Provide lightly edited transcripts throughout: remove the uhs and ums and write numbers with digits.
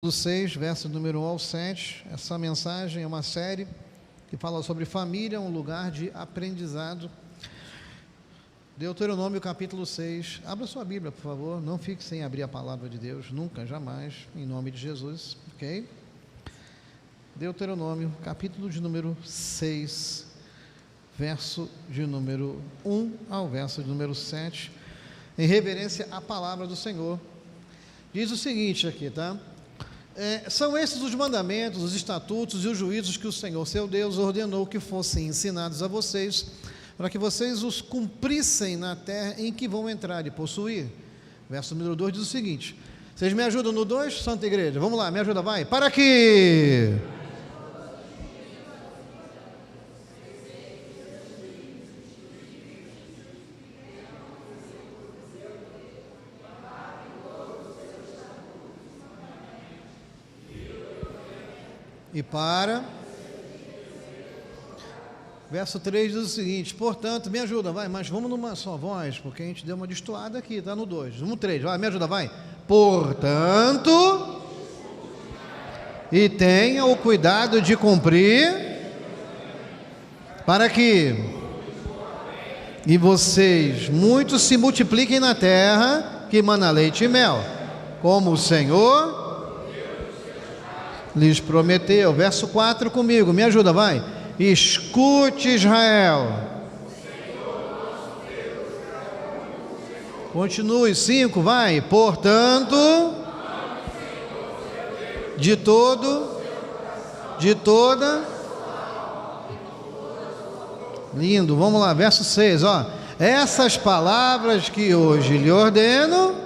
Do 6, verso número 1 ao 7, essa mensagem é uma série que fala sobre família, um lugar de aprendizado. Deuteronômio capítulo 6, abra sua Bíblia, por favor, não fique sem abrir a palavra de Deus, nunca, jamais, em nome de Jesus, ok? Deuteronômio capítulo de número 6, verso de número 1 ao verso de número 7, em reverência à palavra do Senhor. Diz o seguinte aqui, tá? São esses os mandamentos, os estatutos e os juízos que o Senhor, seu Deus, ordenou que fossem ensinados a vocês, para que vocês os cumprissem na terra em que vão entrar e possuir. Verso número 2 diz o seguinte: vocês me ajudam no 2, Santa Igreja? Vamos lá, me ajuda, vai. Para que... E para... Verso 3 diz o seguinte: portanto, me ajuda, vai, mas vamos numa só voz, porque a gente deu uma destoada aqui, está no 2, no 3, vai, me ajuda, vai. Portanto, e tenha o cuidado de cumprir, para que e vocês muitos se multipliquem na terra que mana leite e mel, como o Senhor lhes prometeu. Verso 4 comigo, me ajuda, vai. Escute, Israel. Continue, 5, vai. Portanto, de toda. Lindo, vamos lá, verso 6, ó. Essas palavras que hoje lhe ordeno.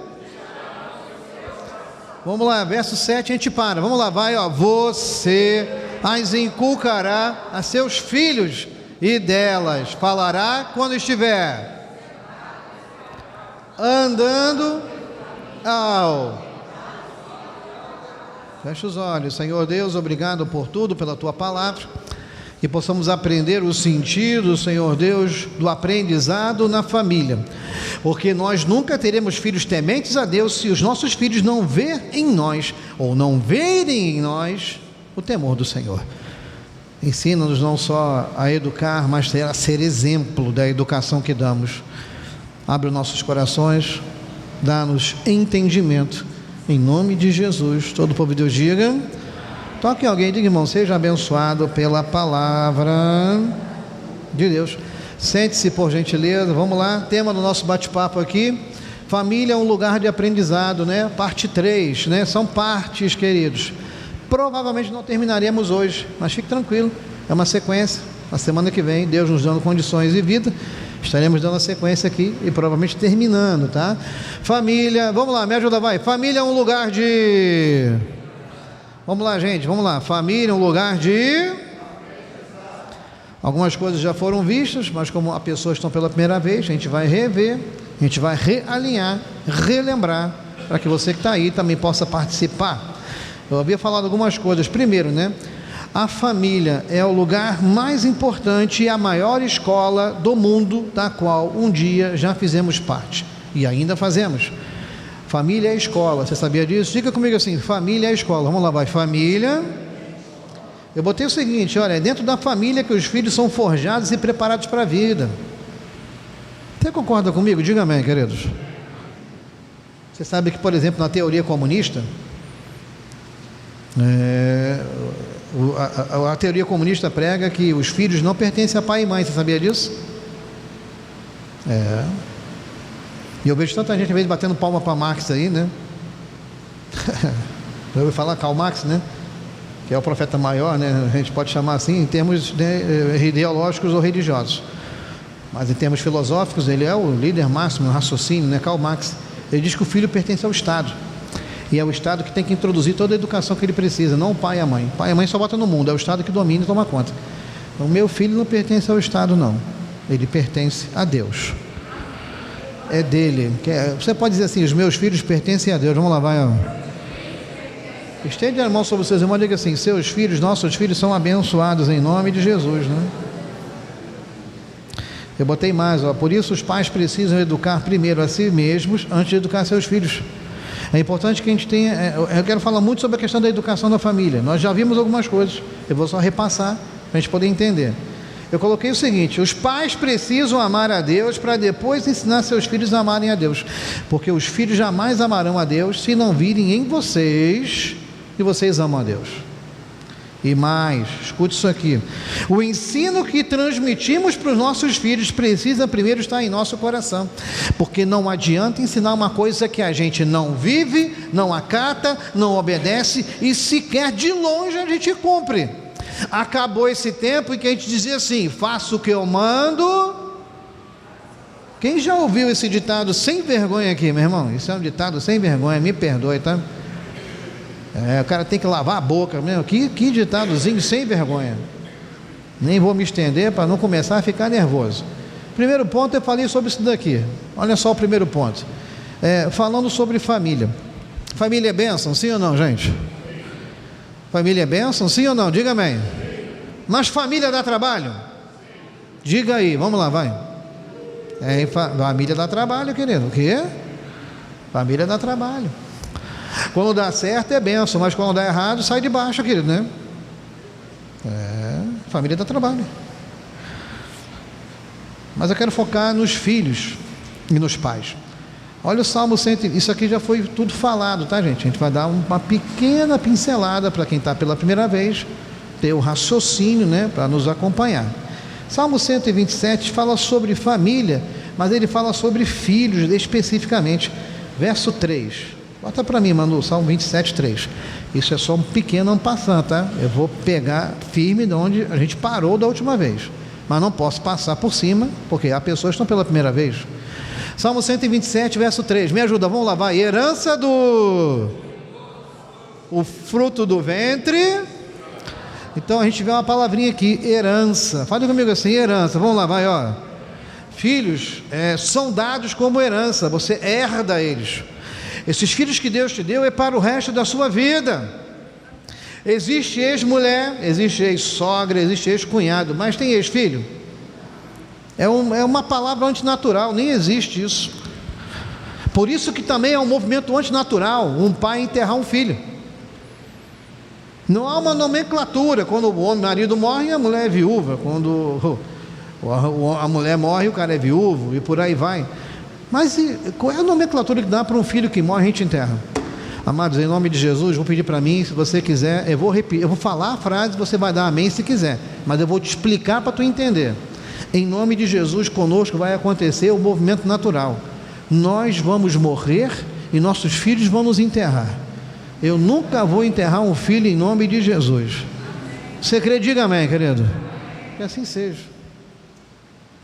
Vamos lá, verso 7, a gente para, vamos lá, vai, ó. Você as inculcará a seus filhos, e delas falará quando estiver andando ao... Fecha os olhos. Senhor Deus, obrigado por tudo, pela tua palavra, que possamos aprender o sentido, Senhor Deus, do aprendizado na família, porque nós nunca teremos filhos tementes a Deus se os nossos filhos não verem em nós, ou não verem em nós, o temor do Senhor. Ensina-nos não só a educar, mas a ser exemplo da educação que damos. Abre os nossos corações, dá-nos entendimento, em nome de Jesus. Todo o povo de Deus diga... Toque alguém, diga, irmão, seja abençoado pela palavra de Deus. Sente-se, por gentileza, vamos lá. Tema do nosso bate-papo aqui: família é um lugar de aprendizado, né? Parte 3, né? São partes, queridos. Provavelmente não terminaremos hoje, mas fique tranquilo, é uma sequência. Na semana que vem, Deus nos dando condições e vida, estaremos dando a sequência aqui e provavelmente terminando, tá? Família, vamos lá, me ajuda, vai. Família é um lugar de... Vamos lá, gente, vamos lá. Família é um lugar de... Algumas coisas já foram vistas, mas como as pessoas estão pela primeira vez, a gente vai rever, a gente vai realinhar, relembrar, para que você que está aí também possa participar. Eu havia falado algumas coisas. Primeiro, né? A família é o lugar mais importante e a maior escola do mundo, da qual um dia já fizemos parte e ainda fazemos. Família é escola, você sabia disso? Diga comigo assim: família é escola. Vamos lá, vai. Família. Eu botei o seguinte, olha, é dentro da família que os filhos são forjados e preparados para a vida. Você concorda comigo? Diga amém, queridos. Você sabe que, por exemplo, na teoria comunista, a teoria comunista prega que os filhos não pertencem a pai e mãe. Você sabia disso? E eu vejo tanta gente, às vezes, batendo palma para Marx aí, né? Eu ouvi falar Karl Marx, né? Que é o profeta maior, né? A gente pode chamar assim, em termos ideológicos ou religiosos. Mas em termos filosóficos, ele é o líder máximo no raciocínio, né? Karl Marx. Ele diz que o filho pertence ao Estado. E é o Estado que tem que introduzir toda a educação que ele precisa, não o pai e a mãe. O pai e a mãe só bota no mundo, é o Estado que domina e toma conta. Então, o meu filho não pertence ao Estado, não. Ele pertence a Deus. É dele. Você pode dizer assim: os meus filhos pertencem a Deus. Vamos lá, vai, ó. Estende a mão sobre os seus irmãos e diga assim: seus filhos, nossos filhos são abençoados em nome de Jesus, né? Eu botei mais, ó. Por isso os pais precisam educar primeiro a si mesmos antes de educar seus filhos. É importante que a gente tenha, eu quero falar muito sobre a questão da educação da família. Nós já vimos algumas coisas, eu vou só repassar para a gente poder entender. Eu coloquei o seguinte: os pais precisam amar a Deus para depois ensinar seus filhos a amarem a Deus, porque os filhos jamais amarão a Deus se não virem em vocês que vocês amam a Deus. E mais, escute isso aqui: o ensino que transmitimos para os nossos filhos precisa primeiro estar em nosso coração, porque não adianta ensinar uma coisa que a gente não vive, não acata, não obedece e sequer de longe a gente cumpre. Acabou esse tempo em que a gente dizia assim: faço o que eu mando. Quem já ouviu esse ditado sem vergonha aqui, meu irmão? Isso é um ditado sem vergonha, me perdoe, tá? O cara tem que lavar a boca mesmo. Que ditadozinho sem vergonha. Nem vou me estender para não começar a ficar nervoso. Primeiro ponto, eu falei sobre isso daqui. Olha só o primeiro ponto, falando sobre família. Família é bênção, sim ou não, gente? Família é bênção, sim ou não? Diga amém. Mas família dá trabalho? Diga aí, vamos lá, vai. Família dá trabalho, querido. O quê? Família dá trabalho. Quando dá certo é bênção, mas quando dá errado sai de baixo, querido, né? Família dá trabalho. Mas eu quero focar nos filhos e nos pais. Olha o Salmo 100, isso aqui já foi tudo falado, tá, gente? A gente vai dar uma pequena pincelada para quem está pela primeira vez, ter o raciocínio, né, para nos acompanhar. Salmo 127 fala sobre família, mas ele fala sobre filhos especificamente. Verso 3. Bota para mim, Manu, Salmo 27, 3. Isso é só um pequeno passant, tá? Eu vou pegar firme de onde a gente parou da última vez, mas não posso passar por cima, porque há pessoas que estão pela primeira vez. Salmo 127, verso 3. Me ajuda, vamos lá, vai. Herança o fruto do ventre. Então a gente vê uma palavrinha aqui, herança. Fale comigo assim, herança. Vamos lá, vai, ó. Filhos são dados como herança, você herda eles. Esses filhos que Deus te deu é para o resto da sua vida. Existe ex-mulher, existe ex-sogra, existe ex-cunhado, mas tem ex-filho? É uma palavra antinatural, nem existe isso. Por isso que também é um movimento antinatural, um pai enterrar um filho. Não há uma nomenclatura. Quando o marido morre, a mulher é viúva. Quando a mulher morre, o cara é viúvo, e por aí vai. Mas qual é a nomenclatura que dá para um filho que morre e a gente enterra? Amados, em nome de Jesus, vou pedir para mim, se você quiser, eu vou repetir, eu vou falar a frase, você vai dar amém se quiser, mas eu vou te explicar para tu entender. Em nome de Jesus, conosco vai acontecer o movimento natural. Nós vamos morrer e nossos filhos vão nos enterrar. Eu nunca vou enterrar um filho em nome de Jesus. Você crê? Diga amém, querido. Que assim seja.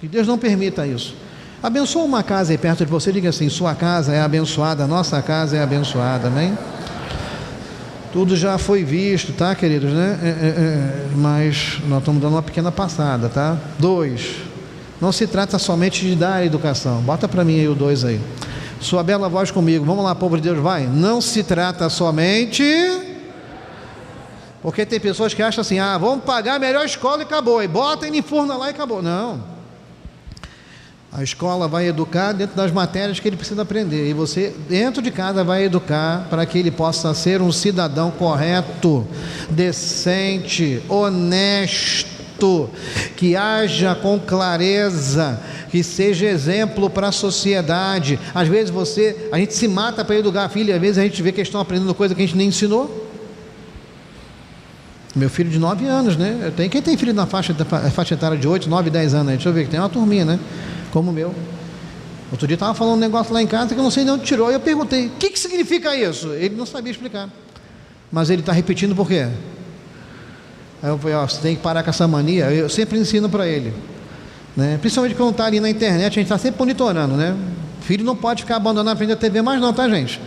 Que Deus não permita isso. Abençoa uma casa aí perto de você, diga assim: sua casa é abençoada, nossa casa é abençoada, amém? Tudo já foi visto, tá, queridos, né? Mas nós estamos dando uma pequena passada, tá? 2, não se trata somente de dar educação. Bota para mim aí o 2 aí. Sua bela voz comigo, vamos lá, povo de Deus, vai. Não se trata somente... Porque tem pessoas que acham assim: vamos pagar a melhor escola e acabou, e bota e enfurna lá e acabou. Não. A escola vai educar dentro das matérias que ele precisa aprender, e você dentro de casa vai educar para que ele possa ser um cidadão correto, decente, honesto, que haja com clareza, que seja exemplo para a sociedade. Às vezes a gente se mata para educar a filha, às vezes a gente vê que eles estão aprendendo coisa que a gente nem ensinou. Meu filho de 9 anos, né? Quem tem filho na faixa etária de 8, 9, 10 anos? Deixa eu ver, que tem uma turminha, né? Como o meu. Outro dia estava falando um negócio lá em casa que eu não sei de onde tirou. Eu perguntei: o que significa isso? Ele não sabia explicar. Mas ele está repetindo por quê? Aí eu falei: você tem que parar com essa mania. Eu sempre ensino para ele, né? Principalmente quando está ali na internet, a gente está sempre monitorando, né? Filho não pode ficar abandonado na frente da TV mais não, tá, gente?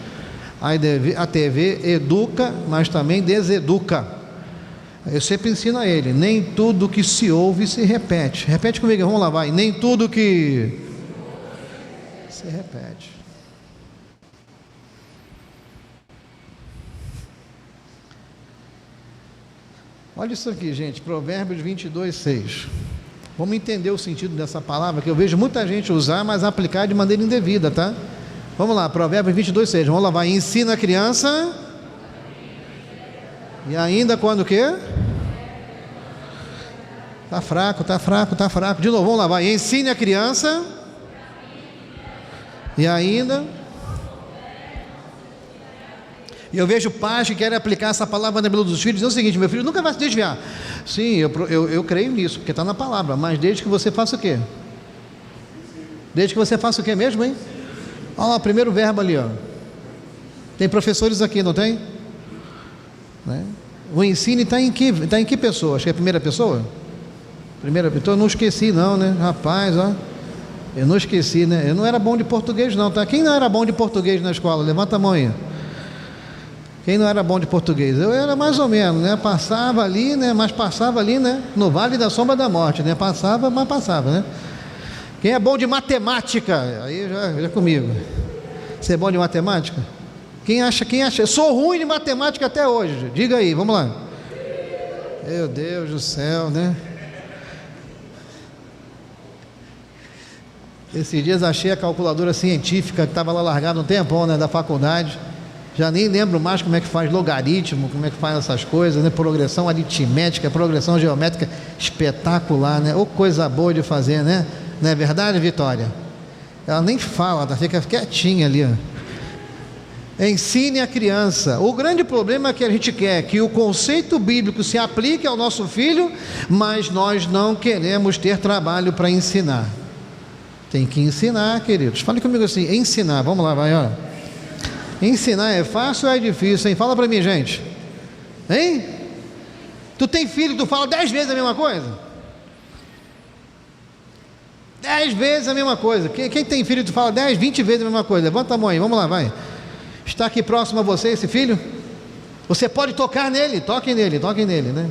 A TV educa, mas também deseduca. Eu sempre ensino a ele: nem tudo que se ouve se repete. Repete comigo, vamos lá, vai. Nem tudo que se repete. Olha isso aqui, gente, Provérbios 22, 6. Vamos entender o sentido dessa palavra, que eu vejo muita gente usar, mas aplicar de maneira indevida, tá? Vamos lá, Provérbios 22:6. Vamos lá, vai. Ensina a criança. E ainda quando o quê? Tá fraco. De novo, vamos lá, vai. Ensine a criança. E ainda. E eu vejo pais que querem aplicar essa palavra na vida dos filhos. Dizer o seguinte: meu filho nunca vai se desviar. Sim, eu creio nisso, porque está na palavra. Mas desde que você faça o quê? Desde que você faça o quê mesmo, hein? Olha lá, o primeiro verbo ali, ó. Tem professores aqui, não tem? Né? O ensino está em que pessoa? Acho que é a primeira pessoa? Primeira pessoa, eu não esqueci não, né? Rapaz, ó. Eu não esqueci, né? Eu não era bom de português não, tá? Quem não era bom de português na escola? Levanta a mão aí. Quem não era bom de português? Eu era mais ou menos, né? Passava ali, né? Mas passava ali, né? No vale da sombra da morte, né? Passava, mas passava, né? Quem é bom de matemática? Aí já comigo. Você é bom de matemática? Quem acha? Eu sou ruim de matemática até hoje. Diga aí, vamos lá. Meu Deus do céu, né? Esses dias achei a calculadora científica que estava lá largada um tempão, né? Da faculdade. Já nem lembro mais como é que faz logaritmo, como é que faz essas coisas, né? Progressão aritmética, progressão geométrica, espetacular, né? Ou coisa boa de fazer, né? Não é verdade, Vitória? Ela nem fala, tá? Fica quietinha ali, ó. Ensine a criança. O grande problema é que a gente quer que o conceito bíblico se aplique ao nosso filho, mas nós não queremos ter trabalho para ensinar. Tem que ensinar, queridos. Fale comigo assim, ensinar. Vamos lá, vai, ó. Ensinar é fácil ou é difícil, hein? Fala para mim, gente. Hein? Tu tem filho, tu fala 10 vezes a mesma coisa? 10 vezes a mesma coisa. Quem tem filho, tu fala 10, 20 vezes a mesma coisa. Levanta a mão aí, vamos lá, vai. Está aqui próximo a você esse filho? Você pode tocar nele, toque nele, né?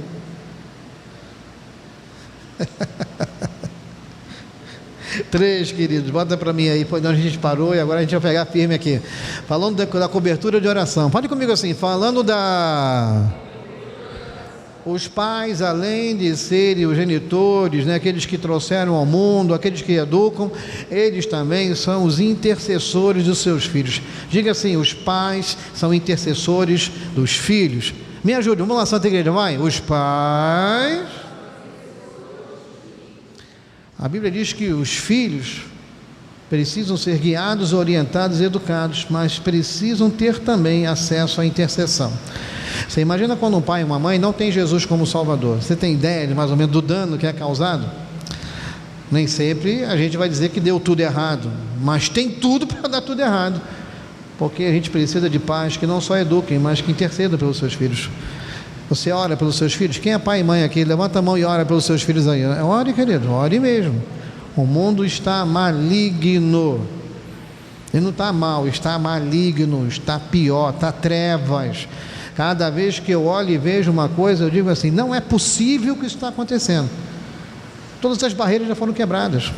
Três, queridos, bota para mim aí, foi onde a gente parou e agora a gente vai pegar firme aqui. Falando da cobertura de oração. Fale comigo assim, falando os pais, além de serem os genitores, né, aqueles que trouxeram ao mundo, aqueles que educam, eles também são os intercessores dos seus filhos. Diga assim, os pais são intercessores dos filhos. Me ajude, vamos lá, Santa Igreja, vai. Os pais... A Bíblia diz que os filhos precisam ser guiados, orientados e educados, mas precisam ter também acesso à intercessão. Você imagina quando um pai e uma mãe não tem Jesus como Salvador? Você tem ideia de mais ou menos do dano que é causado? Nem sempre a gente vai dizer que deu tudo errado, mas tem tudo para dar tudo errado, porque a gente precisa de pais que não só eduquem, mas que intercedam pelos seus filhos. Você ora pelos seus filhos? Quem é pai e mãe aqui? Levanta a mão e ora pelos seus filhos aí. Ore, querido, ore mesmo. O mundo está maligno. Ele não está mal, está maligno, está pior, está trevas. Cada vez que eu olho e vejo uma coisa, eu digo assim, não é possível que isso está acontecendo. Todas as barreiras já foram quebradas.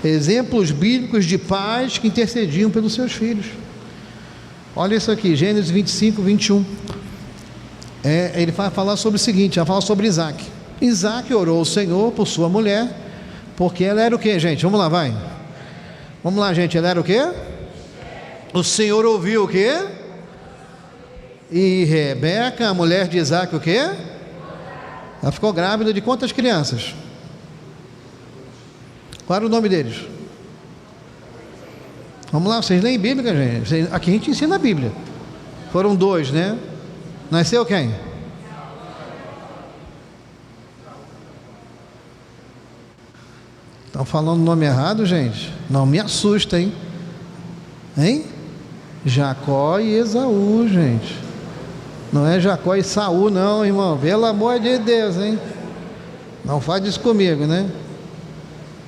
Exemplos bíblicos de pais que intercediam pelos seus filhos. Olha isso aqui, Gênesis 25, 21. Ele vai falar sobre o seguinte, vai falar sobre Isaac. Isaac orou ao Senhor por sua mulher, porque ela era o que, gente? Vamos lá, vai. Vamos lá, gente, ela era o que? O Senhor ouviu o que? E Rebeca, a mulher de Isaac, o que? Ela ficou grávida de quantas crianças? Qual era o nome deles? Vamos lá, vocês leem Bíblia, gente. Aqui a gente ensina a Bíblia. Foram 2, né? Nasceu quem? Estão falando o nome errado, gente? Não me assusta, hein? Hein? Jacó e Esaú, gente. Não é Jacó e Saul, não, irmão. Pelo amor de Deus, hein? Não faz isso comigo, né?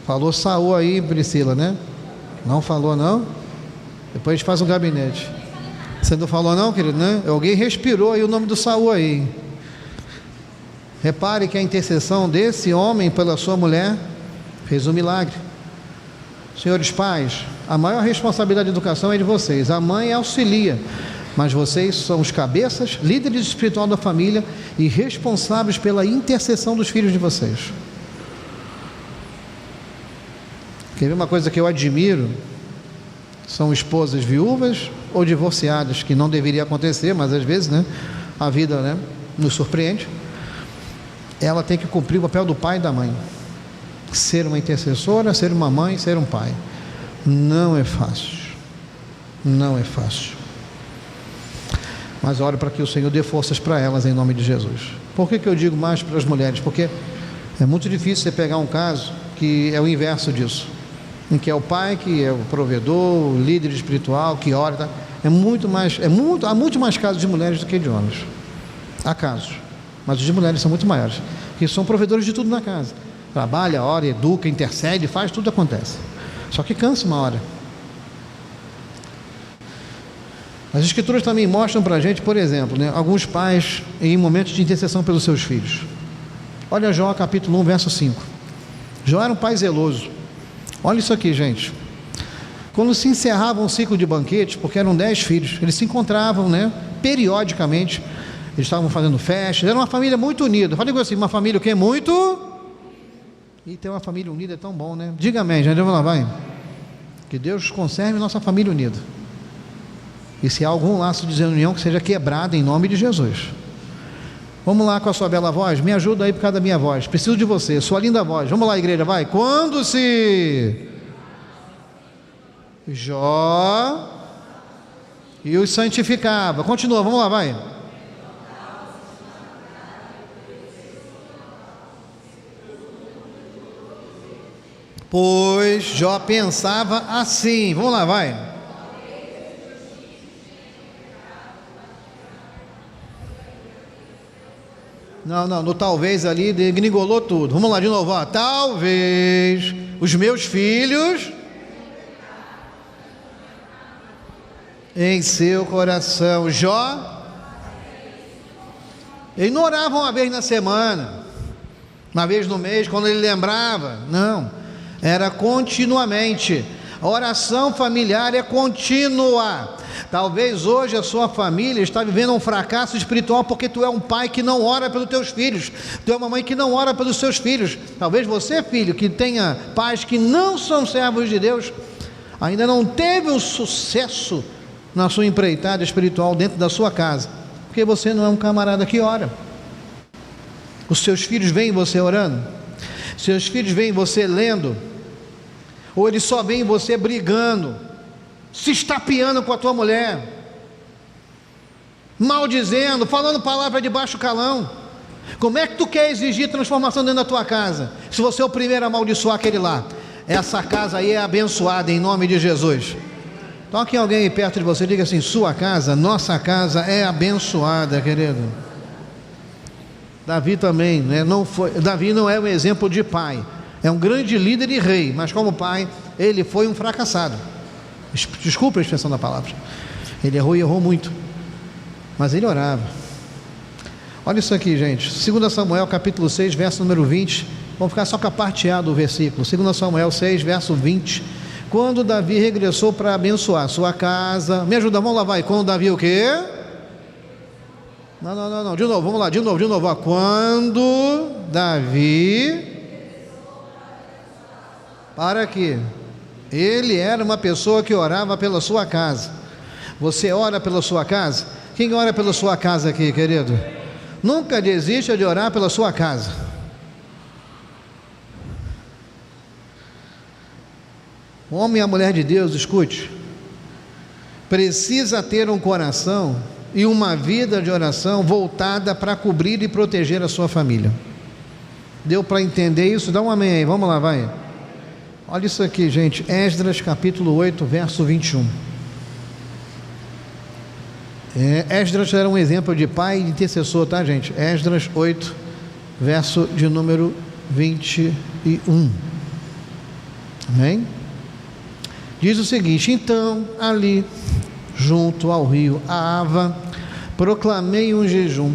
Falou Saul aí, Priscila, né? Não falou, não? Depois a gente faz um gabinete. Você não falou não, querido, né? Alguém respirou aí o nome do Saul aí. Repare que a intercessão desse homem pela sua mulher fez um milagre. Senhores pais, a maior responsabilidade da educação é de vocês. A mãe auxilia, mas vocês são os cabeças, líderes espirituais da família e responsáveis pela intercessão dos filhos de vocês. Quer ver uma coisa que eu admiro? são esposas viúvas ou divorciadas, que não deveria acontecer, mas às vezes, né, a vida, né, nos surpreende. Ela tem que cumprir o papel do pai e da mãe, ser uma intercessora, ser uma mãe, ser um pai. Não é fácil, não é fácil, mas oro para que o Senhor dê forças para elas em nome de Jesus. Por que eu digo mais para as mulheres? Porque é muito difícil você pegar um caso que é o inverso disso, em que é o pai que é o provedor, o líder espiritual, que ora, tá? Há muito mais casos de mulheres do que de homens. Há casos, mas os de mulheres são muito maiores, que são provedores de tudo na casa. Trabalha, ora, educa, intercede, faz, tudo acontece. Só que cansa uma hora. As escrituras também mostram para a gente, por exemplo, né, alguns pais em momentos de intercessão pelos seus filhos. Olha Jó capítulo 1, verso 5. Jó era um pai zeloso. Olha isso aqui, gente. Quando se encerrava um ciclo de banquetes, porque eram 10 filhos, eles se encontravam, né, periodicamente, eles estavam fazendo festas, era uma família muito unida. Falei assim, uma família o quê? Muito... E ter uma família unida é tão bom, né? Diga amém, gente, vamos lá, vai. Que Deus conserve nossa família unida. E se há algum laço de desunião, que seja quebrado em nome de Jesus. Vamos lá com a sua bela voz, me ajuda aí por causa da minha voz, preciso de você, sua linda voz. Vamos lá, igreja, vai. Quando se Jó e os santificava, continua, vamos lá, vai. Pois Jó pensava assim, vamos lá, vai. Não, no talvez ali degringolou tudo. Vamos lá de novo, ó. Talvez os meus filhos em seu coração. Jó, ele não orava uma vez na semana, uma vez no mês, quando ele lembrava. Não, era continuamente. A oração familiar é contínua. Talvez hoje a sua família está vivendo um fracasso espiritual porque tu é um pai que não ora pelos teus filhos, tu é uma mãe que não ora pelos seus filhos. Talvez você, filho, que tenha pais que não são servos de Deus, ainda não teve um sucesso na sua empreitada espiritual dentro da sua casa, porque você não é um camarada que ora. Os seus filhos veem você orando, seus filhos veem você lendo, ou eles só veem você brigando, se estapeando com a tua mulher, maldizendo, falando palavra de baixo calão. Como é que tu quer exigir transformação dentro da tua casa, se você é o primeiro a amaldiçoar aquele lá? Essa casa aí é abençoada em nome de Jesus. Toque alguém aí perto de você, diga assim: sua casa, nossa casa é abençoada, querido. Davi também, né? Davi não é um exemplo de pai, é um grande líder e rei, mas como pai, ele foi um fracassado. Desculpa a expressão da palavra. Ele errou e errou muito, mas ele orava. Olha isso aqui, gente. 2 Samuel capítulo 6, verso número 20. Vamos ficar só com a parte A do versículo. 2 Samuel 6, verso 20. Quando Davi regressou para abençoar sua casa. Me ajuda, vamos lá, vai. Quando Davi o quê? Não. De novo, vamos lá, de novo. Ó. Quando Davi... Para aqui. Ele era uma pessoa que orava pela sua casa. Você ora pela sua casa? Quem ora pela sua casa aqui, querido? Nunca desista de orar pela sua casa. O homem e a mulher de Deus, escute, precisa ter um coração e uma vida de oração voltada para cobrir e proteger a sua família. Deu para entender isso? Dá um amém aí, vamos lá, vai. Olha isso aqui, gente. Esdras capítulo 8, verso 21. Esdras era um exemplo de pai e de intercessor, tá, gente? Esdras 8, verso de número 21. Amém? Diz o seguinte: então, ali, junto ao rio Ava, proclamei um jejum,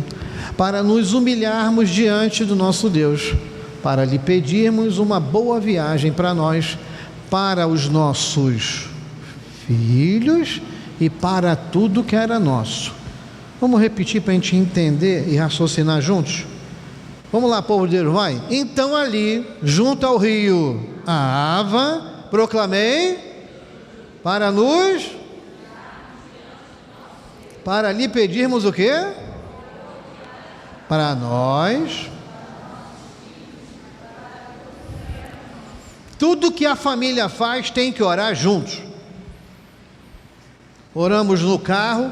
para nos humilharmos diante do nosso Deus, para lhe pedirmos uma boa viagem para nós, para os nossos filhos e para tudo que era nosso. Vamos repetir para a gente entender e raciocinar juntos? Vamos lá, povo de Deus, vai. Então ali, junto ao rio Ava, proclamei para lhe pedirmos o quê? Para nós. Tudo que a família faz tem que orar juntos. Oramos no carro,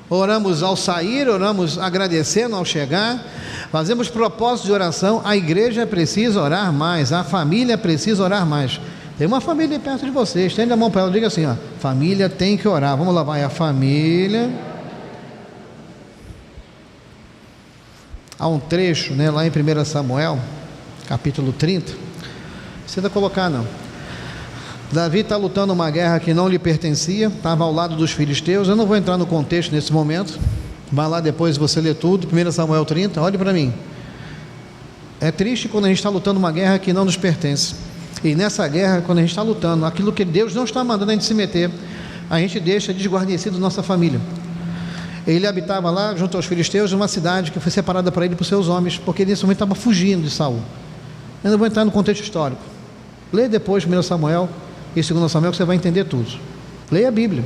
oramos ao sair, oramos agradecendo ao chegar, fazemos propósito de oração. A igreja precisa orar mais, a família precisa orar mais. Tem uma família perto de você, estende a mão para ela e diga assim, ó, família tem que orar. Vamos lá, vai a família. Há um trecho, né, lá em 1 Samuel, capítulo 30, não precisa colocar não. Davi está lutando uma guerra que não lhe pertencia, estava ao lado dos filisteus. Eu não vou entrar no contexto nesse momento, vai lá depois você lê tudo, 1 Samuel 30, olhe para mim. É triste quando a gente está lutando uma guerra que não nos pertence, e nessa guerra, quando a gente está lutando, aquilo que Deus não está mandando a gente se meter, a gente deixa desguarnecido nossa família. Ele habitava lá junto aos filisteus, numa cidade que foi separada para ele por seus homens, porque ele nesse momento estava fugindo de Saul. Eu não vou entrar no contexto histórico, lê depois 1 Samuel e 2 Samuel que você vai entender tudo. Leia a Bíblia.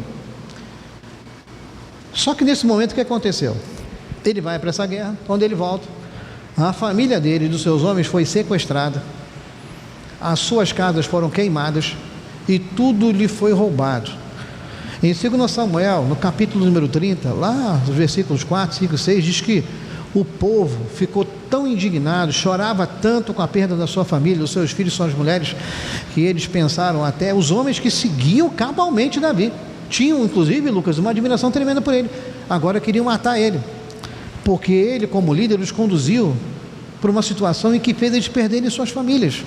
Só que nesse momento o que aconteceu? Ele vai para essa guerra, quando ele volta, a família dele e dos seus homens foi sequestrada, as suas casas foram queimadas e tudo lhe foi roubado. Em 2 Samuel, no capítulo número 30, lá nos versículos 4, 5 e 6, diz que o povo ficou tão indignado, chorava tanto com a perda da sua família, dos seus filhos e suas mulheres, que eles pensaram até, os homens que seguiam cabalmente Davi, tinham inclusive, Lucas, uma admiração tremenda por ele, agora queriam matar ele, porque ele como líder os conduziu por uma situação em que fez eles perderem suas famílias,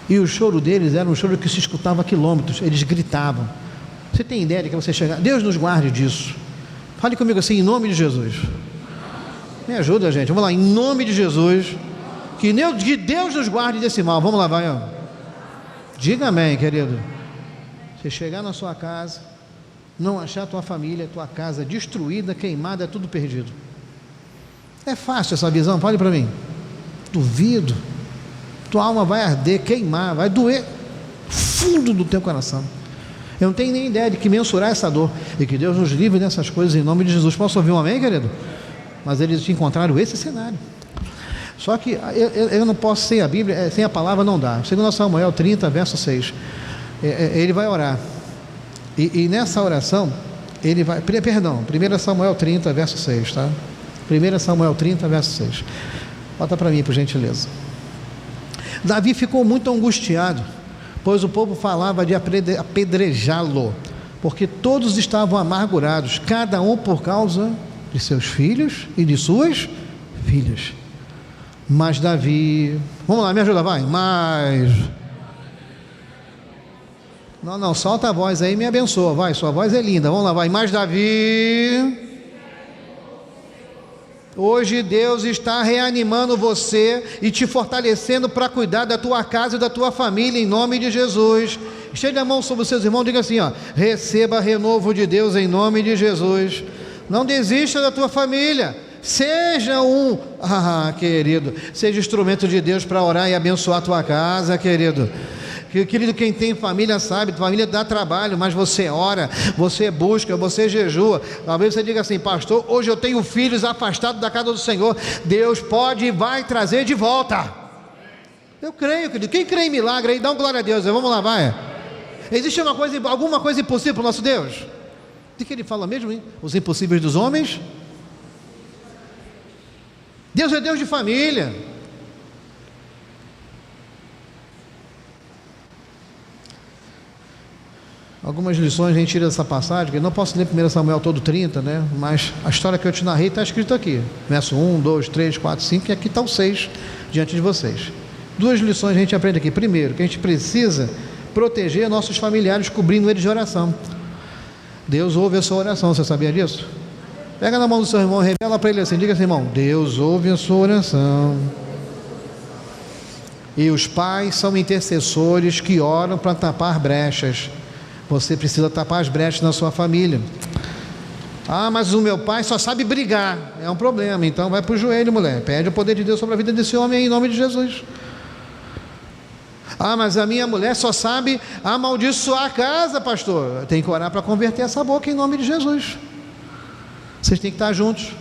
e o choro deles era um choro que se escutava a quilômetros, eles gritavam. Você tem ideia de que você chegar, Deus nos guarde disso, fale comigo assim, em nome de Jesus. Me ajuda, gente, vamos lá, em nome de Jesus, que Deus nos guarde desse mal. Vamos lá, vai, ó. Diga amém, querido. Você chegar na sua casa, não achar a tua família, tua casa destruída, queimada, tudo perdido. É fácil essa visão? Fale para mim. Duvido. Tua alma vai arder, queimar, vai doer fundo do teu coração. Eu não tenho nem ideia de que mensurar essa dor, e que Deus nos livre dessas coisas em nome de Jesus. Posso ouvir um amém, querido? Mas eles encontraram esse cenário. Só que eu não posso, sem a Bíblia, sem a palavra não dá. 2 Samuel 30, verso 6, ele vai orar, e nessa oração ele vai, 1 Samuel 30, verso 6, tá? 1 Samuel 30, verso 6, bota para mim, por gentileza. Davi ficou muito angustiado, pois o povo falava de apedrejá-lo, porque todos estavam amargurados, cada um por causa de seus filhos e de suas filhas. Mas Davi, vamos lá, me ajuda, vai, não, solta a voz aí e me abençoa, vai, sua voz é linda, vamos lá, vai, mas Davi, hoje Deus está reanimando você e te fortalecendo para cuidar da tua casa e da tua família, em nome de Jesus. Estende a mão sobre os seus irmãos, diga assim, ó, receba renovo de Deus em nome de Jesus. Não desista da tua família, seja querido, seja instrumento de Deus para orar e abençoar a tua casa, querido. Querido, quem tem família sabe, família dá trabalho, mas você ora, você busca, você jejua. Talvez você diga assim, pastor, hoje eu tenho filhos afastados da casa do Senhor. Deus pode e vai trazer de volta. Eu creio, querido. Quem crê em milagre aí, dá um glória a Deus. Vamos lá, vai. Existe alguma coisa impossível para o nosso Deus? De que ele fala mesmo, hein? Os impossíveis dos homens. Deus é Deus de família. Algumas lições a gente tira dessa passagem, que eu não posso ler 1 Samuel todo 30, né? Mas a história que eu te narrei está escrito aqui, verso 1, 2, 3, 4, 5, e aqui está o 6 diante de vocês. Duas lições a gente aprende aqui. Primeiro, que a gente precisa proteger nossos familiares, cobrindo eles de oração. Deus ouve a sua oração, você sabia disso? Pega na mão do seu irmão, revela para ele assim, diga assim, irmão, Deus ouve a sua oração. E os pais são intercessores que oram para tapar brechas. Você precisa tapar as brechas na sua família. Mas o meu pai só sabe brigar. É um problema, então vai para o joelho, mulher. Pede o poder de Deus sobre a vida desse homem aí, em nome de Jesus. Ah, mas a minha mulher só sabe amaldiçoar a casa, pastor. Tem que orar para converter essa boca em nome de Jesus. Vocês têm que estar juntos.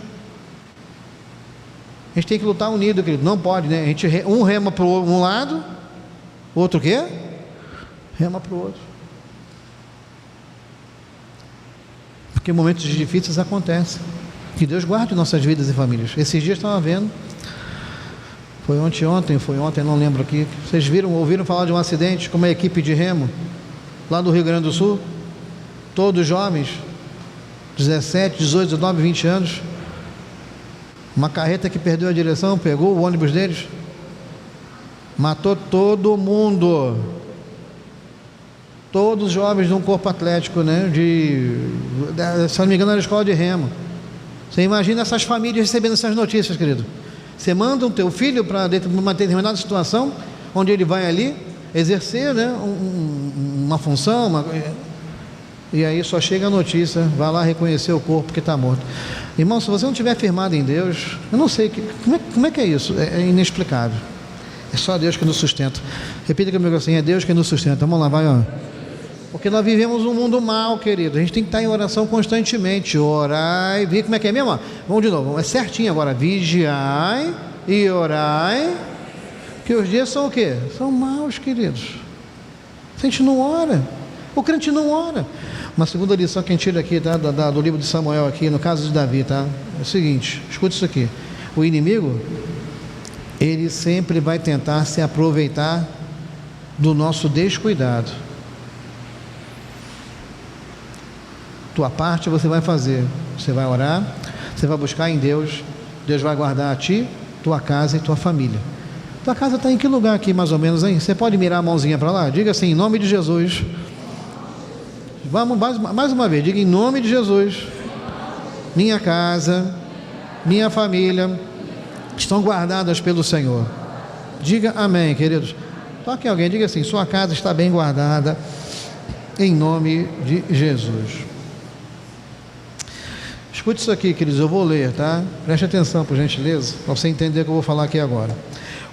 A gente tem que lutar unido, querido. Não pode, né? Um rema para um lado, o outro o quê? Rema para o outro. Porque momentos difíceis acontecem. Que Deus guarde nossas vidas e famílias. Esses dias estava vendo, foi ontem, não lembro aqui. Vocês ouviram falar de um acidente com uma equipe de remo, lá do Rio Grande do Sul? Todos jovens, 17, 18, 19, 20 anos. Uma carreta que perdeu a direção, pegou o ônibus deles, matou todo mundo. Todos jovens de um corpo atlético, né? Se não me engano, era escola de remo. Você imagina essas famílias recebendo essas notícias, querido. Você manda o teu filho para uma determinada situação, onde ele vai ali exercer, né, uma função, e aí só chega a notícia, vai lá reconhecer o corpo que está morto. Irmão, se você não estiver firmado em Deus, eu não sei, como é que é isso? É inexplicável. É só Deus que nos sustenta. Repita comigo assim: é Deus que nos sustenta. Vamos lá, vai, ó. Porque nós vivemos um mundo mal, querido. A gente tem que estar em oração constantemente. Orai, vi como é que é mesmo? Ó. Vamos de novo, é certinho agora. Vigiai e orai. Que os dias são o quê? São maus, queridos. A gente não ora. O crente não ora. Uma segunda lição que a gente tira aqui, tá? Do livro de Samuel aqui, no caso de Davi, tá? É o seguinte, escuta isso aqui. O inimigo, ele sempre vai tentar se aproveitar do nosso descuidado. Tua parte você vai fazer, você vai orar, você vai buscar em Deus, Deus vai guardar a ti, tua casa e tua família. Tua casa está em que lugar aqui mais ou menos aí? Você pode mirar a mãozinha para lá? Diga assim: em nome de Jesus. Vamos mais uma vez, diga: em nome de Jesus, minha casa, minha família estão guardadas pelo Senhor. Diga amém, queridos. Toque alguém, diga assim: sua casa está bem guardada em nome de Jesus. Escute isso aqui, queridos, eu vou ler, tá? Preste atenção, por gentileza, para você entender o que eu vou falar aqui agora.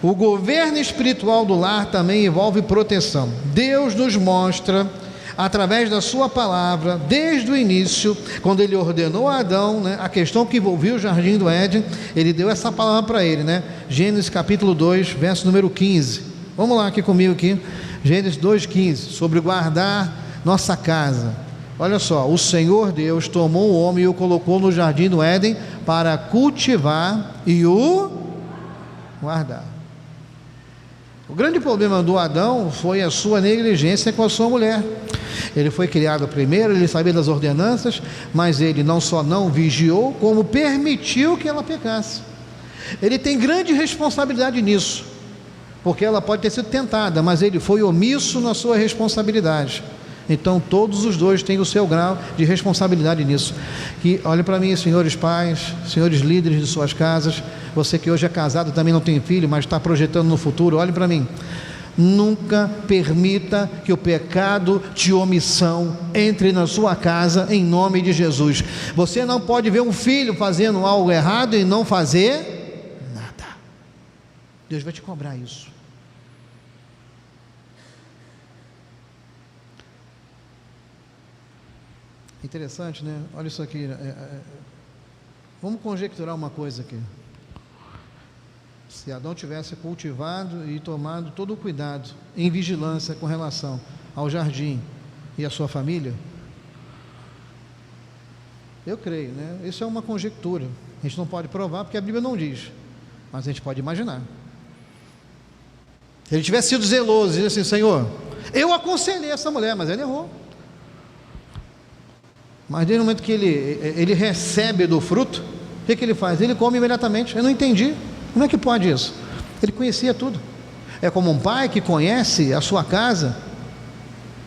O governo espiritual do lar também envolve proteção. Deus nos mostra, através da sua palavra, desde o início, quando ele ordenou a Adão, né, a questão que envolvia o jardim do Éden, ele deu essa palavra para ele, né? Gênesis capítulo 2, verso número 15. Vamos lá aqui comigo aqui. Gênesis 2:15, sobre guardar nossa casa. Olha só: o Senhor Deus tomou o homem e o colocou no jardim do Éden para cultivar e o guardar. O grande problema do Adão foi a sua negligência com a sua mulher. Ele foi criado primeiro, ele sabia das ordenanças, mas ele não só não vigiou, como permitiu que ela pecasse. Ele tem grande responsabilidade nisso, porque ela pode ter sido tentada, mas ele foi omisso na sua responsabilidade. Então todos os dois têm o seu grau de responsabilidade nisso. E olhe para mim, senhores pais, senhores líderes de suas casas, você que hoje é casado, também não tem filho, mas está projetando no futuro, olhe para mim. Nunca permita que o pecado de omissão entre na sua casa, em nome de Jesus. Você não pode ver um filho fazendo algo errado e não fazer nada. Deus vai te cobrar isso. Interessante, né? Olha isso aqui. Vamos conjecturar uma coisa aqui. Se Adão tivesse cultivado e tomado todo o cuidado, em vigilância com relação ao jardim e à sua família, eu creio, né? Isso é uma conjectura. A gente não pode provar porque a Bíblia não diz, mas a gente pode imaginar. Se ele tivesse sido zeloso e disse assim: Senhor, eu aconselhei essa mulher, mas ele errou. Mas desde o momento que ele recebe do fruto, o que ele faz? Ele come imediatamente. Eu não entendi. Como é que pode isso? Ele conhecia tudo. É como um pai que conhece a sua casa,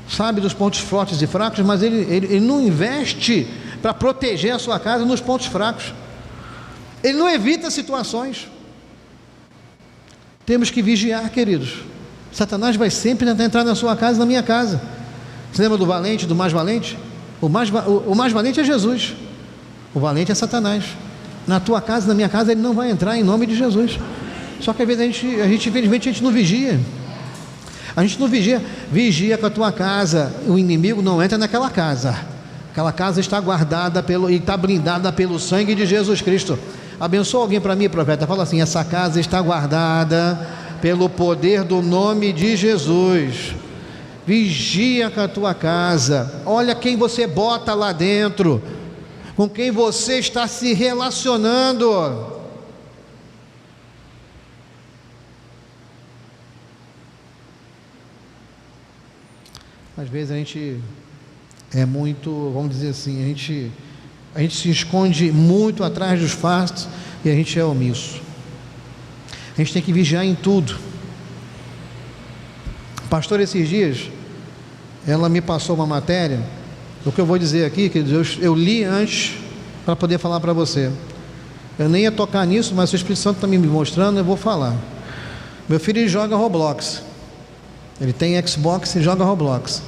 sabe dos pontos fortes e fracos, mas ele não investe para proteger a sua casa nos pontos fracos. Ele não evita situações. Temos que vigiar, queridos. Satanás vai sempre tentar entrar na sua casa, na minha casa. Você lembra do valente, do mais valente? O mais valente é Jesus, o valente é Satanás. Na tua casa, na minha casa, ele não vai entrar em nome de Jesus. Só que às vezes a gente infelizmente, a gente não vigia. A gente não vigia, vigia com a tua casa, o inimigo não entra naquela casa. Aquela casa está guardada e está blindada pelo sangue de Jesus Cristo. Abençoa alguém para mim, profeta. Fala assim: essa casa está guardada pelo poder do nome de Jesus. Vigia com a tua casa. Olha quem você bota lá dentro, com quem você está se relacionando. Às vezes a gente é muito, vamos dizer assim, a gente se esconde muito atrás dos fatos e a gente é omisso. A gente tem que vigiar em tudo. Pastor, esses dias ela me passou uma matéria. O que eu vou dizer aqui, queridos, eu li antes para poder falar para você. Eu nem ia tocar nisso, mas o Espírito Santo está me mostrando, eu vou falar. Meu filho joga Roblox. Ele tem Xbox e joga Roblox.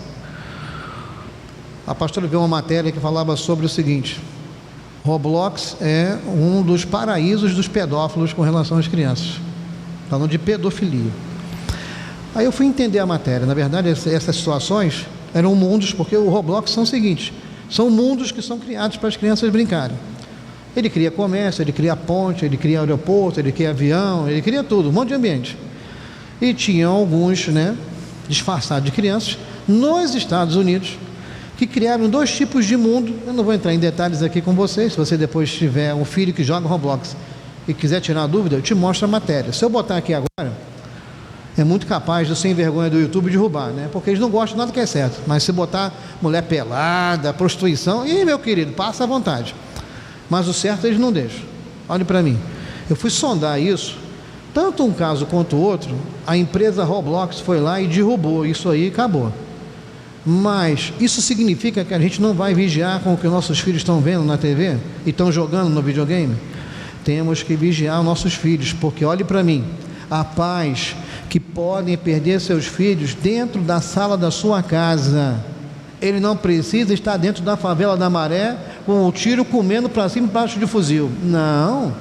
A pastora viu uma matéria que falava sobre o seguinte: Roblox é um dos paraísos dos pedófilos com relação às crianças, falando de pedofilia. Aí eu fui entender a matéria. Na verdade, essas situações eram mundos, porque o Roblox são o seguinte: são mundos que são criados para as crianças brincarem. Ele cria comércio, ele cria ponte, ele cria aeroporto, ele cria avião, ele cria tudo, um monte de ambiente. E tinham alguns, disfarçados de crianças, nos Estados Unidos, que criaram 2 tipos de mundo. Eu não vou entrar em detalhes aqui com vocês. Se você depois tiver um filho que joga Roblox e quiser tirar a dúvida, eu te mostro a matéria. Se eu botar aqui agora, é muito capaz de sem vergonha do YouTube derrubar, porque eles não gostam de nada que é certo. Mas se botar mulher pelada, prostituição, meu querido, passa à vontade. Mas o certo eles não deixam. Olhe para mim, eu fui sondar isso, tanto um caso quanto o outro. A empresa Roblox foi lá e derrubou isso aí e acabou. Mas isso significa que a gente não vai vigiar com o que nossos filhos estão vendo na TV e estão jogando no videogame? Temos que vigiar os nossos filhos, porque olhe para mim, há pais que podem perder seus filhos dentro da sala da sua casa. Ele não precisa estar dentro da favela da Maré com o tiro comendo para cima e para baixo de fuzil. Não,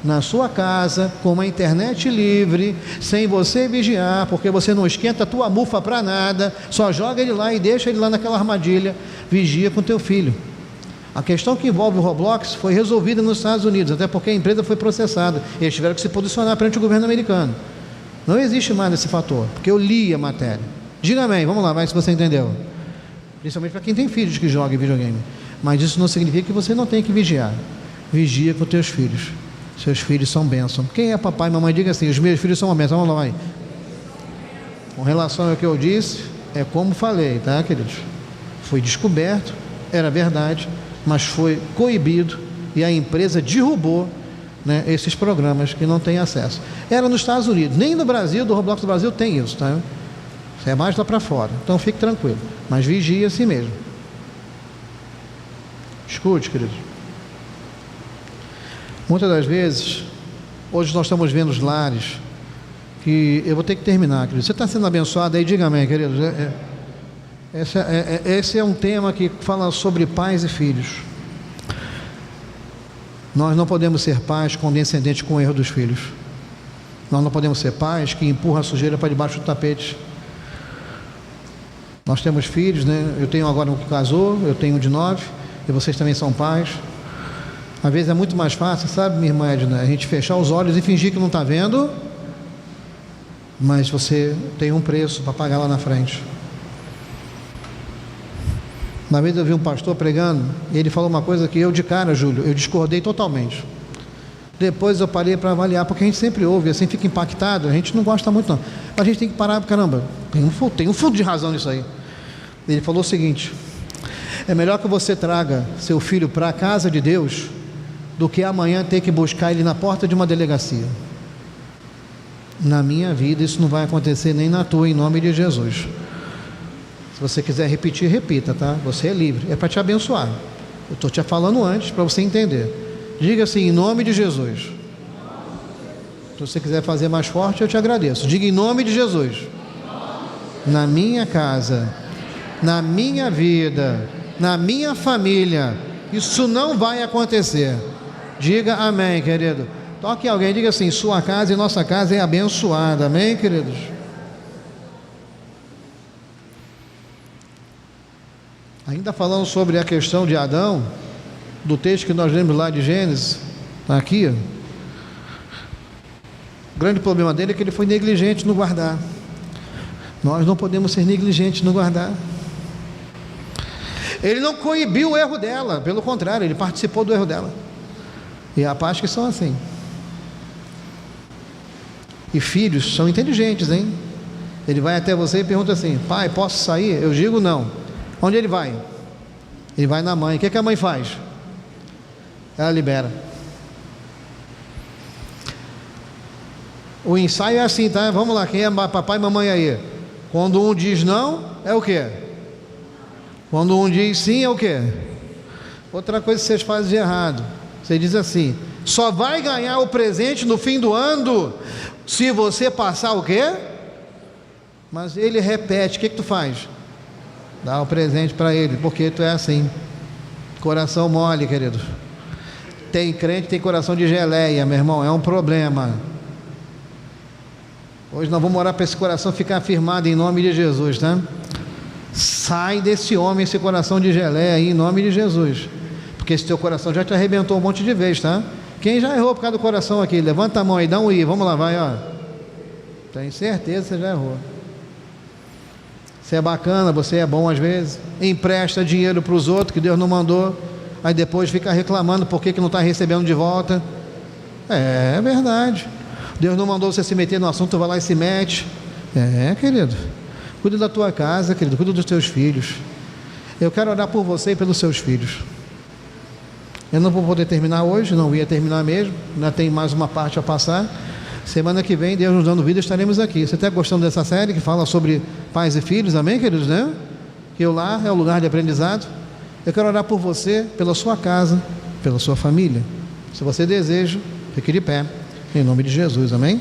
na sua casa, com uma internet livre, sem você vigiar, porque você não esquenta a tua mufa para nada, só joga ele lá e deixa ele lá naquela armadilha. Vigia com teu filho. A questão que envolve o Roblox foi resolvida nos Estados Unidos, até porque a empresa foi processada. Eles tiveram que se posicionar perante o governo americano. Não existe mais esse fator, porque eu li a matéria. Diga amém, vamos lá, vai se você entendeu. Principalmente para quem tem filhos que jogam videogame. Mas isso não significa que você não tem que vigiar. Vigia com teus filhos. Seus filhos são bênção. Quem é papai e mamãe, diga assim: os meus filhos são uma bênção. Vamos lá, vai. Com relação ao que eu disse, é como falei, tá, queridos? Foi descoberto, era verdade, mas foi coibido e a empresa derrubou, esses programas que não têm acesso. Era nos Estados Unidos, nem no Brasil, do Roblox do Brasil tem isso, tá? Isso é mais lá para fora. Então fique tranquilo, mas vigie assim mesmo. Escute, queridos. Muitas das vezes, hoje nós estamos vendo os lares, que eu vou ter que terminar, querido. Você está sendo abençoado aí? Diga amém, queridos. Esse é um tema que fala sobre pais e filhos. Nós não podemos ser pais condescendentes com o erro dos filhos. Nós não podemos ser pais que empurram a sujeira para debaixo do tapete. Nós temos filhos, Eu tenho agora um que casou, eu tenho um de 9, e vocês também são pais. Às vezes é muito mais fácil, sabe, minha irmã Edna, a gente fechar os olhos e fingir que não está vendo, mas você tem um preço para pagar lá na frente. Uma vez eu vi um pastor pregando, e ele falou uma coisa que eu de cara, Júlio, eu discordei totalmente. Depois eu parei para avaliar, porque a gente sempre ouve, assim fica impactado, a gente não gosta muito não. Mas a gente tem que parar, caramba, tem um fundo de razão nisso aí. Ele falou o seguinte: é melhor que você traga seu filho para a casa de Deus do que amanhã ter que buscar ele na porta de uma delegacia. Na minha vida isso não vai acontecer, nem na tua, em nome de Jesus. Se você quiser repetir, repita, tá? Você é livre, é para te abençoar. Eu estou te falando antes para você entender. Diga assim: em nome de Jesus. Se você quiser fazer mais forte, eu te agradeço. Diga: em nome de Jesus. Na minha casa, na minha vida, na minha família, isso não vai acontecer. Diga amém, querido. Toque alguém, diga assim: sua casa e nossa casa é abençoada. Amém, queridos? Ainda falando sobre a questão de Adão, do texto que nós lemos lá de Gênesis, está aqui. O grande problema dele é que ele foi negligente no guardar. Nós não podemos ser negligentes no guardar. Ele não coibiu o erro dela, pelo contrário, ele participou do erro dela. E há pais que são assim. E filhos são inteligentes, hein? Ele vai até você e pergunta assim: pai, posso sair? Eu digo não. Onde ele vai? Ele vai na mãe. O que a mãe faz? Ela libera. O ensaio é assim, tá? Vamos lá, quem é papai e mamãe aí? Quando um diz não, é o quê? Quando um diz sim, é o quê? Outra coisa que vocês fazem de errado, você diz assim: só vai ganhar o presente no fim do ano se você passar o quê? Mas ele repete, o que tu faz? Dá o presente para ele, porque tu é assim, coração mole, querido. Tem crente que tem coração de geleia, meu irmão, é um problema. Hoje nós vamos orar para esse coração ficar firmado em nome de Jesus, tá? Sai desse homem, esse coração de geleia aí, em nome de Jesus, porque esse teu coração já te arrebentou um monte de vezes, tá? Quem já errou por causa do coração aqui, levanta a mão aí, dá um i, vamos lá, vai, ó. Tenho certeza que você já errou. Você é bacana, você é bom às vezes, empresta dinheiro para os outros que Deus não mandou, aí depois fica reclamando por que não está recebendo de volta. É verdade, Deus não mandou você se meter no assunto, vai lá e se mete. Querido, cuida da tua casa, querido, cuida dos teus filhos. Eu quero orar por você e pelos seus filhos. Eu não vou poder terminar hoje, não ia terminar mesmo, ainda tem mais uma parte a passar. Semana que vem, Deus nos dando vida, estaremos aqui. Você está gostando dessa série que fala sobre pais e filhos, amém, queridos, né? Que o lar é o lugar de aprendizado. Eu quero orar por você, pela sua casa, pela sua família. Se você deseja, fique de pé, em nome de Jesus, amém?